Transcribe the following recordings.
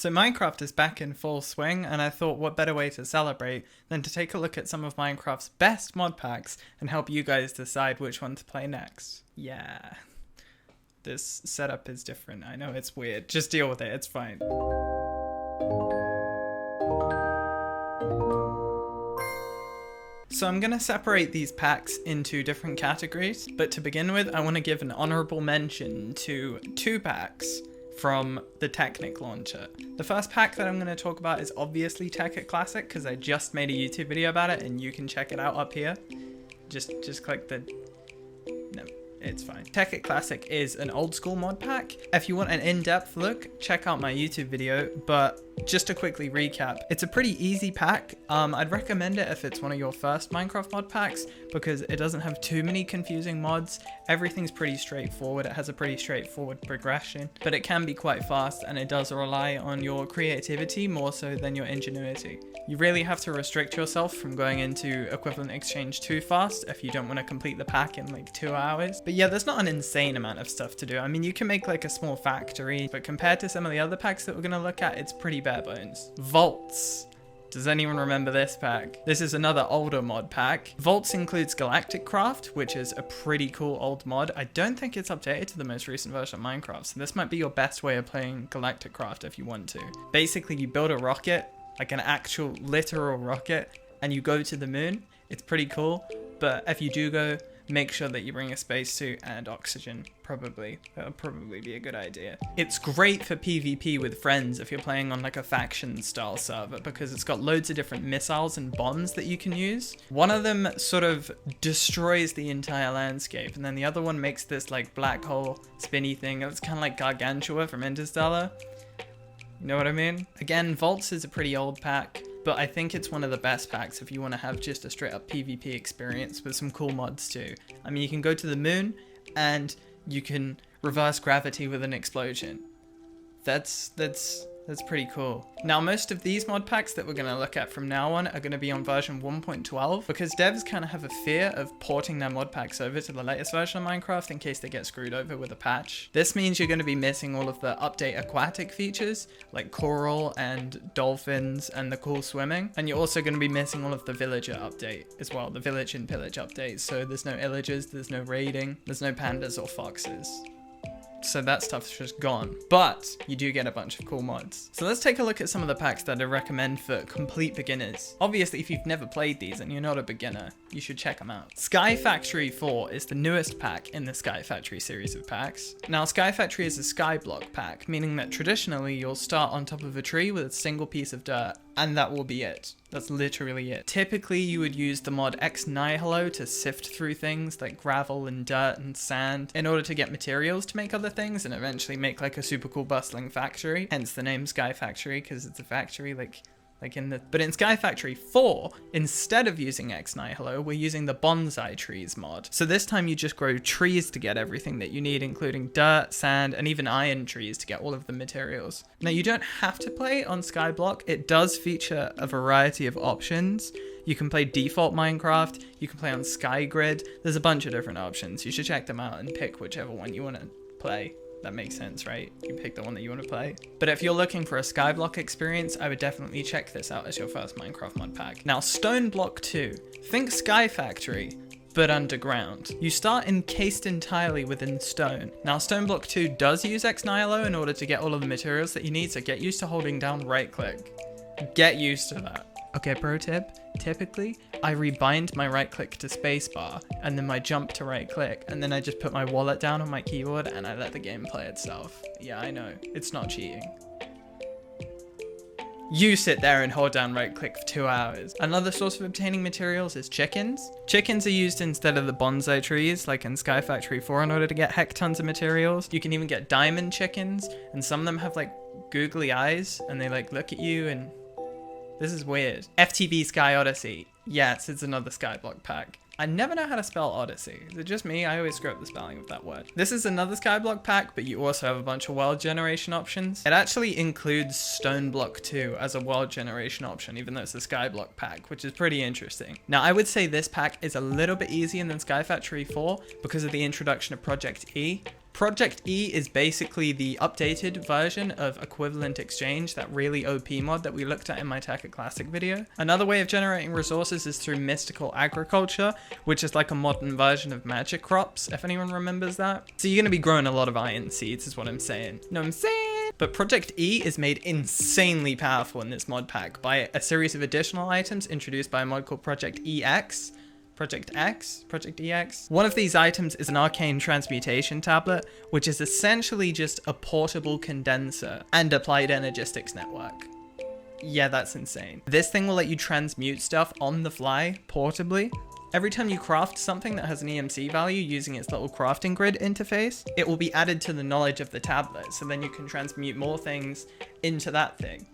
So Minecraft is back in full swing, and I thought what better way to celebrate than to take a look at some of Minecraft's best mod packs and help you guys decide which one to play next. Yeah. This setup is different. I know it's weird. Just deal with it. It's fine. So I'm going to separate these packs into different categories, but to begin with, I want to give an honorable mention to 2 packs from the Technic launcher. The first pack that I'm going to talk about is obviously Technic Classic, because I just made a YouTube video about it and you can check it out up here. Just click the... No, it's fine. Technic Classic is an old school mod pack. If you want an in-depth look, check out my YouTube video, but just to quickly recap, it's a pretty easy pack. I'd recommend it if it's one of your first Minecraft mod packs because it doesn't have too many confusing mods. Everything's pretty straightforward. It has a pretty straightforward progression, but it can be quite fast and it does rely on your creativity more so than your ingenuity. You really have to restrict yourself from going into equivalent exchange too fast if you don't want to complete the pack in like 2 hours. But yeah, there's not an insane amount of stuff to do. I mean, you can make like a small factory, but compared to some of the other packs that we're going to look at, it's pretty bare bones. Vaults. Does anyone remember this pack? This is another older mod pack. Vaults includes Galactic Craft, which is a pretty cool old mod. I don't think it's updated to the most recent version of Minecraft, so this might be your best way of playing Galactic Craft if you want to. Basically, you build a rocket, like an actual literal rocket, and you go to the moon. It's pretty cool, but if you do go, make sure that you bring a spacesuit and oxygen, probably. That'll probably be a good idea. It's great for PvP with friends if you're playing on like a faction style server because it's got loads of different missiles and bombs that you can use. One of them sort of destroys the entire landscape, and then the other one makes this like black hole spinny thing. It's kind of like Gargantua from Interstellar. You know what I mean? Again, Vaults is a pretty old pack, but I think it's one of the best packs if you want to have just a straight up PvP experience with some cool mods too. I mean, you can go to the moon and you can reverse gravity with an explosion. That's pretty cool. Now, most of these mod packs that we're going to look at from now on are going to be on version 1.12 because devs kind of have a fear of porting their mod packs over to the latest version of Minecraft in case they get screwed over with a patch. This means you're going to be missing all of the update aquatic features like coral and dolphins and the cool swimming. And you're also going to be missing all of the villager update as well, the village and pillage updates. So there's no illagers, there's no raiding, there's no pandas or foxes. So that stuff's just gone, but you do get a bunch of cool mods. So let's take a look at some of the packs that I recommend for complete beginners. Obviously, if you've never played these and you're not a beginner, you should check them out. Sky Factory 4 is the newest pack in the Sky Factory series of packs. Now, Sky Factory is a sky block pack, meaning that traditionally you'll start on top of a tree with a single piece of dirt, and that will be it. That's literally it. Typically, you would use the mod Ex Nihilo to sift through things like gravel and dirt and sand in order to get materials to make other things and eventually make like a super cool bustling factory. Hence the name Sky Factory, because it's a factory but in Sky Factory 4, instead of using Ex Nihilo, we're using the bonsai trees mod. So this time you just grow trees to get everything that you need, including dirt, sand, and even iron trees to get all of the materials. Now, you don't have to play on Skyblock. It does feature a variety of options. You can play default Minecraft, you can play on Skygrid. There's a bunch of different options. You should check them out and pick whichever one you want to play. That makes sense, right? You pick the one that you want to play. But if you're looking for a skyblock experience, I would definitely check this out as your first Minecraft mod pack. Now, Stone Block 2. Think Sky Factory, but underground. You start encased entirely within stone. Now, Stone Block 2 does use Ex Nihilo in order to get all of the materials that you need, so get used to holding down right click. Get used to that. Okay, pro tip. Typically, I rebind my right click to spacebar and then my jump to right click, and then I just put my wallet down on my keyboard and I let the game play itself. Yeah, I know, it's not cheating. You sit there and hold down right click for 2 hours. Another source of obtaining materials is chickens. Chickens are used instead of the bonsai trees like in Sky Factory 4 in order to get heck tons of materials. You can even get diamond chickens, and some of them have like googly eyes and they like look at you, and this is weird. FTB Sky Odyssey. Yes, it's another Skyblock pack. I never know how to spell Odyssey. Is it just me? I always screw up the spelling of that word. This is another Skyblock pack, but you also have a bunch of world generation options. It actually includes Stone Block 2 as a world generation option, even though it's a Skyblock pack, which is pretty interesting. Now, I would say this pack is a little bit easier than Sky Factory 4 because of the introduction of Project E. Project E is basically the updated version of Equivalent Exchange, that really OP mod that we looked at in my Technic Classic video. Another way of generating resources is through Mystical Agriculture, which is like a modern version of Magic Crops, if anyone remembers that. So you're going to be growing a lot of iron seeds is what I'm saying. Know what I'm saying? But Project E is made insanely powerful in this mod pack by a series of additional items introduced by a mod called Project EX. Project EX. One of these items is an arcane transmutation tablet, which is essentially just a portable condenser and applied energistics network. Yeah, that's insane. This thing will let you transmute stuff on the fly, portably. Every time you craft something that has an EMC value using its little crafting grid interface, it will be added to the knowledge of the tablet, so then you can transmute more things into that thing.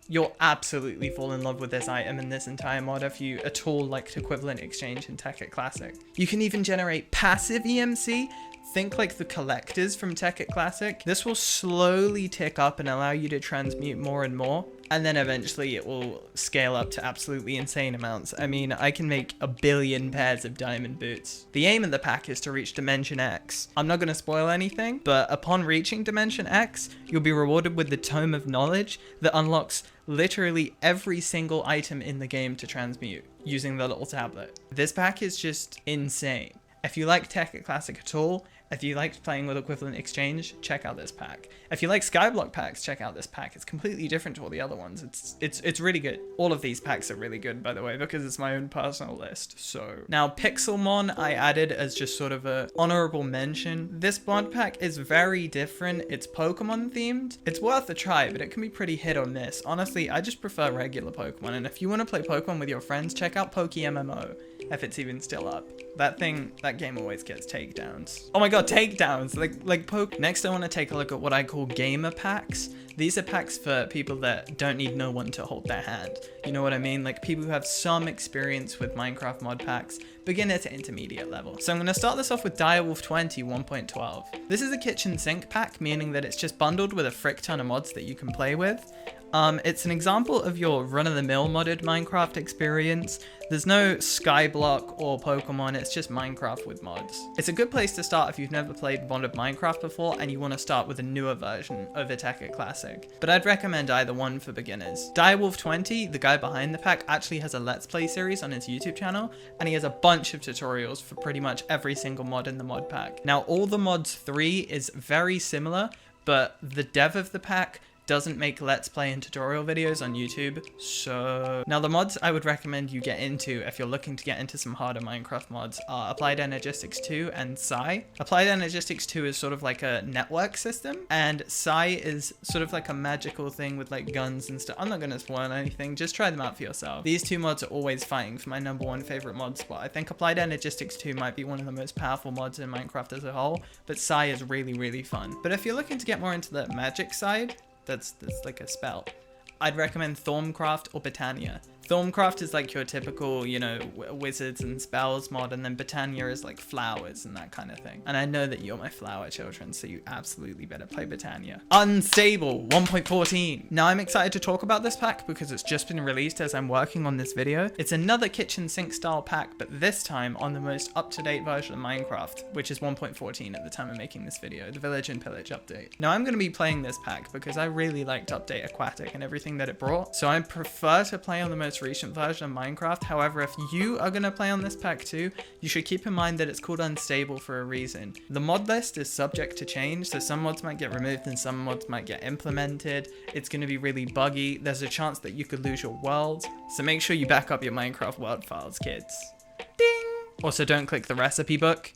You'll absolutely fall in love with this item in this entire mod if you at all liked Equivalent Exchange in Technic Classic. You can even generate passive EMC. Think like the collectors from Technic Classic. This will slowly tick up and allow you to transmute more and more. And then eventually it will scale up to absolutely insane amounts. I mean, I can make 1 billion pairs of diamond boots. The aim of the pack is to reach Dimension X. I'm not going to spoil anything, but upon reaching Dimension X, you'll be rewarded with the Tome of Knowledge that unlocks literally every single item in the game to transmute using the little tablet. This pack is just insane. If you like Technic Classic at all, if you liked playing with Equivalent Exchange, check out this pack. If you like Skyblock packs, check out this pack. It's completely different to all the other ones. It's really good. All of these packs are really good, by the way, because it's my own personal list. So now Pixelmon I added as just sort of a honorable mention. This mod pack is very different. It's Pokemon themed. It's worth a try, but it can be pretty hit or miss. Honestly, I just prefer regular Pokemon. And if you want to play Pokemon with your friends, check out PokeMMO. If it's even still up. That game always gets takedowns. Oh my god, takedowns! Like poke. Next, I want to take a look at what I call gamer packs. These are packs for people that don't need no one to hold their hand. You know what I mean? Like people who have some experience with Minecraft mod packs, beginner to intermediate level. So I'm going to start this off with Direwolf 20 1.12. This is a kitchen sink pack, meaning that it's just bundled with a frick ton of mods that you can play with. It's an example of your run-of-the-mill modded Minecraft experience. There's no Skyblock or Pokemon, it's just Minecraft with mods. It's a good place to start if you've never played modded Minecraft before and you want to start with a newer version of the Technic Classic. But I'd recommend either one for beginners. Direwolf 20, the guy behind the pack, actually has a Let's Play series on his YouTube channel, and he has a bunch of tutorials for pretty much every single mod in the mod pack. Now, All the Mods 3 is very similar, but the dev of the pack doesn't make Let's Play and tutorial videos on YouTube. So now the mods I would recommend you get into if you're looking to get into some harder Minecraft mods are Applied Energistics 2 and Psi. Applied Energistics 2 is sort of like a network system, and Psi is sort of like a magical thing with like guns and stuff. I'm not going to spoil anything, just try them out for yourself. These two mods are always fighting for my #1 favorite mod spot. I think Applied Energistics 2 might be one of the most powerful mods in Minecraft as a whole, but Psi is really, really fun. But if you're looking to get more into the magic side, that's like a spell, I'd recommend Thormcraft or Botania. Thormcraft is like your typical, you know, wizards and spells mod, and then Botania is like flowers and that kind of thing. And I know that you're my flower children, so you absolutely better play Botania. Unstable 1.14. Now I'm excited to talk about this pack because it's just been released as I'm working on this video. It's another kitchen sink style pack, but this time on the most up-to-date version of Minecraft, which is 1.14 at the time of making this video, the Village and Pillage update. Now I'm going to be playing this pack because I really liked Update Aquatic and everything that it brought, so I prefer to play on the most recent version of Minecraft. However, if you are going to play on this pack too, you should keep in mind that it's called Unstable for a reason. The mod list is subject to change, so some mods might get removed and some mods might get implemented. It's going to be really buggy. There's a chance that you could lose your world, so make sure you back up your Minecraft world files, kids. Ding! Also, don't click the recipe book.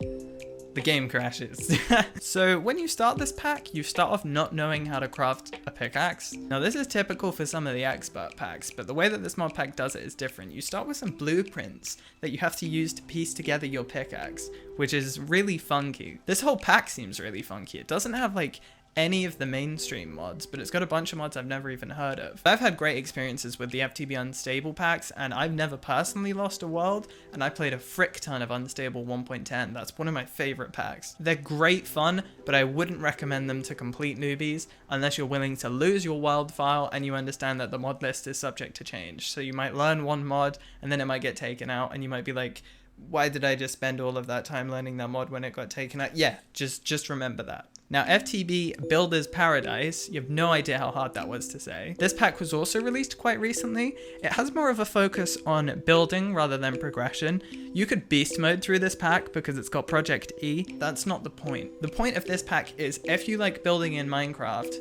The game crashes. So when you start this pack, you start off not knowing how to craft a pickaxe. Now this is typical for some of the expert packs, but the way that this mod pack does it is different. You start with some blueprints that you have to use to piece together your pickaxe, which is really funky. This whole pack seems really funky. It doesn't have like any of the mainstream mods, but it's got a bunch of mods I've never even heard of. I've had great experiences with the FTB Unstable packs, and I've never personally lost a world, and I played a frick ton of Unstable 1.10. That's one of my favorite packs. They're great fun, but I wouldn't recommend them to complete newbies unless you're willing to lose your world file and you understand that the mod list is subject to change. So you might learn one mod and then it might get taken out and you might be like, Why did I just spend all of that time learning that mod when it got taken out? Yeah, just remember that. Now, FTB Builder's Paradise, you have no idea how hard that was to say. This pack was also released quite recently. It has more of a focus on building rather than progression. You could beast mode through this pack because it's got Project E. That's not the point. The point of this pack is if you like building in Minecraft,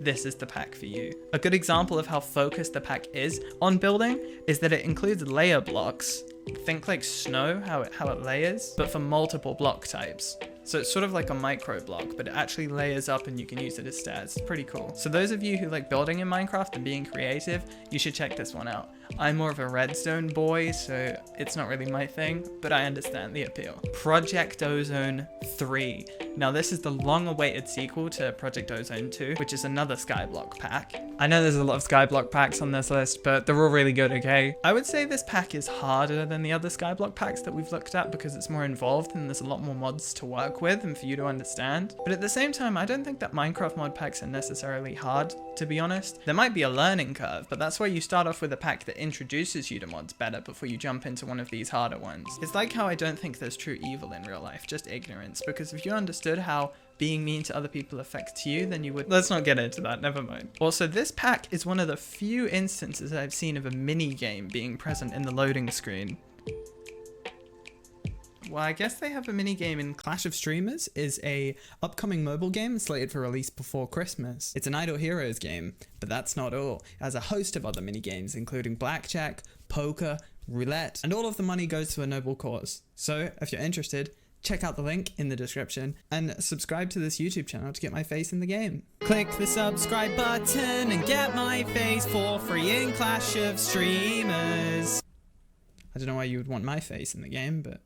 this is the pack for you. A good example of how focused the pack is on building is that it includes layer blocks. Think like snow, how it layers, but for multiple block types. So it's sort of like a micro block, but it actually layers up and you can use it as stairs. It's pretty cool. So those of you who like building in Minecraft and being creative, you should check this one out. I'm more of a redstone boy, so it's not really my thing, but I understand the appeal. Project Ozone 3. Now this is the long-awaited sequel to Project Ozone 2, which is another Skyblock pack. I know there's a lot of Skyblock packs on this list, but they're all really good, okay? I would say this pack is harder than the other Skyblock packs that we've looked at because it's more involved and there's a lot more mods to work with and for you to understand. But at the same time, I don't think that Minecraft mod packs are necessarily hard, to be honest. There might be a learning curve, but that's why you start off with a pack that introduces you to mods better before you jump into one of these harder ones. It's like how I don't think there's true evil in real life, just ignorance, because if you understood how being mean to other people affects you, then you would... Let's not get into that, never mind. Also, this pack is one of the few instances I've seen of a mini game being present in the loading screen. Well, I guess they have a mini game in Clash of Streamers, is a upcoming mobile game slated for release before Christmas. It's an Idle Heroes game, but that's not all. It has a host of other mini games, including blackjack, poker, roulette, and all of the money goes to a noble cause. So, if you're interested, check out the link in the description and subscribe to this YouTube channel to get my face in the game. Click the subscribe button and get my face for free in Clash of Streamers. I don't know why you would want my face in the game, but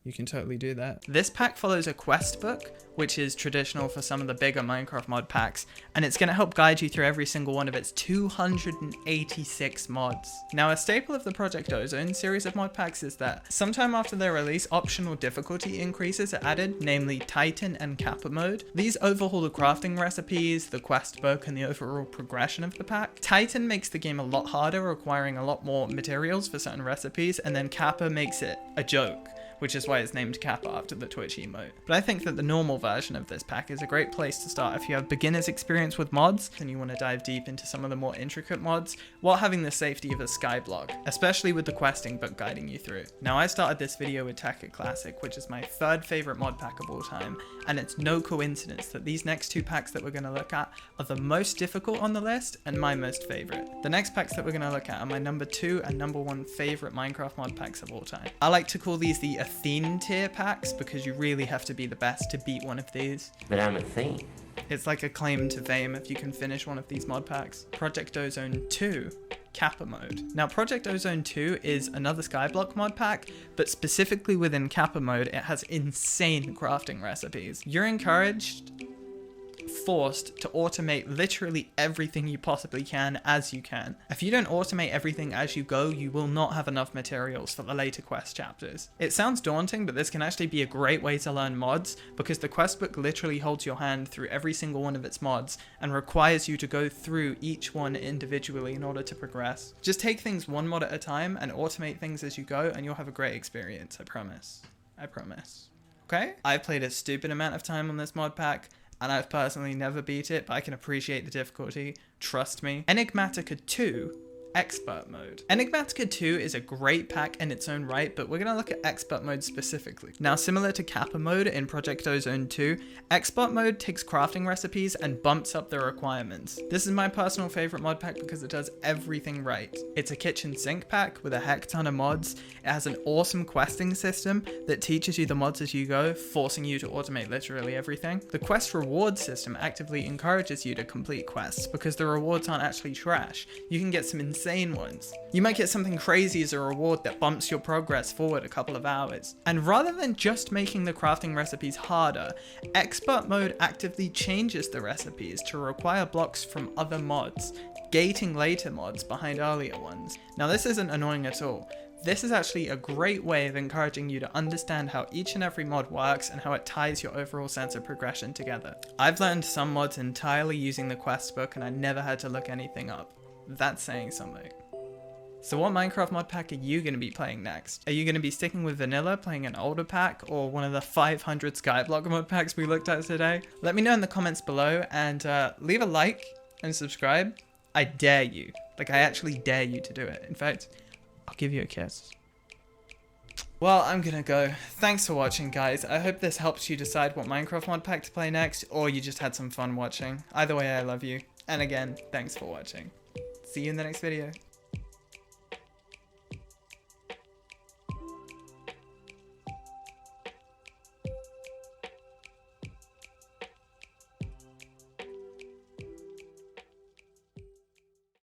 you can totally do that. This pack follows a quest book, which is traditional for some of the bigger Minecraft mod packs, and it's going to help guide you through every single one of its 286 mods. Now, a staple of the Project Ozone series of mod packs is that sometime after their release, optional difficulty increases are added, namely Titan and Kappa mode. These overhaul the crafting recipes, the quest book, and the overall progression of the pack. Titan makes the game a lot harder, requiring a lot more materials for certain recipes, and then Kappa makes it a joke, which is why it's named Kappa after the Twitch emote. But I think that the normal version of this pack is a great place to start if you have beginner's experience with mods and you want to dive deep into some of the more intricate mods while having the safety of a skyblock, especially with the questing book guiding you through. Now, I started this video with Technic Classic, which is my third favorite mod pack of all time, and it's no coincidence that these next two packs that we're going to look at are the most difficult on the list and my most favorite. The next packs that we're going to look at are my number 2 and number 1 favorite Minecraft mod packs of all time. I like to call these the Athene tier packs because you really have to be the best to beat one of these. But I'm Athene. It's like a claim to fame if you can finish one of these mod packs. Project Ozone 2, Kappa mode. Now, Project Ozone 2 is another Skyblock mod pack, but specifically within Kappa mode, it has insane crafting recipes. You're forced to automate literally everything you possibly can as you can. If you don't automate everything as you go, you will not have enough materials for the later quest chapters. It sounds daunting, but this can actually be a great way to learn mods because the quest book literally holds your hand through every single one of its mods and requires you to go through each one individually in order to progress. Just take things one mod at a time and automate things as you go and you'll have a great experience, I promise. I promise. Okay? I've played a stupid amount of time on this mod pack, and I've personally never beat it, but I can appreciate the difficulty. Trust me. Enigmatica 2, Expert mode. Enigmatica 2 is a great pack in its own right, but we're going to look at Expert mode specifically. Now, similar to Kappa mode in Project Ozone 2, Expert mode takes crafting recipes and bumps up the requirements. This is my personal favorite mod pack because it does everything right. It's a kitchen sink pack with a heck ton of mods. It has an awesome questing system that teaches you the mods as you go, forcing you to automate literally everything. The quest reward system actively encourages you to complete quests because the rewards aren't actually trash. You can get some insane ones. You might get something crazy as a reward that bumps your progress forward a couple of hours. And rather than just making the crafting recipes harder, Expert mode actively changes the recipes to require blocks from other mods, gating later mods behind earlier ones. Now, this isn't annoying at all. This is actually a great way of encouraging you to understand how each and every mod works and how it ties your overall sense of progression together. I've learned some mods entirely using the quest book and I never had to look anything up. That's saying something. So what Minecraft mod pack are you going to be playing next? Are you going to be sticking with vanilla, playing an older pack, or one of the 500 skyblock mod packs we looked at today? Let me know in the comments below, and leave a like and subscribe. I dare you. Like, I actually dare you to do it. In fact, I'll give you a kiss. Well, I'm gonna go. Thanks for watching, guys. I hope this helps you decide what Minecraft mod pack to play next, or you just had some fun watching. Either way, I love you. And again, thanks for watching. See you in the next video.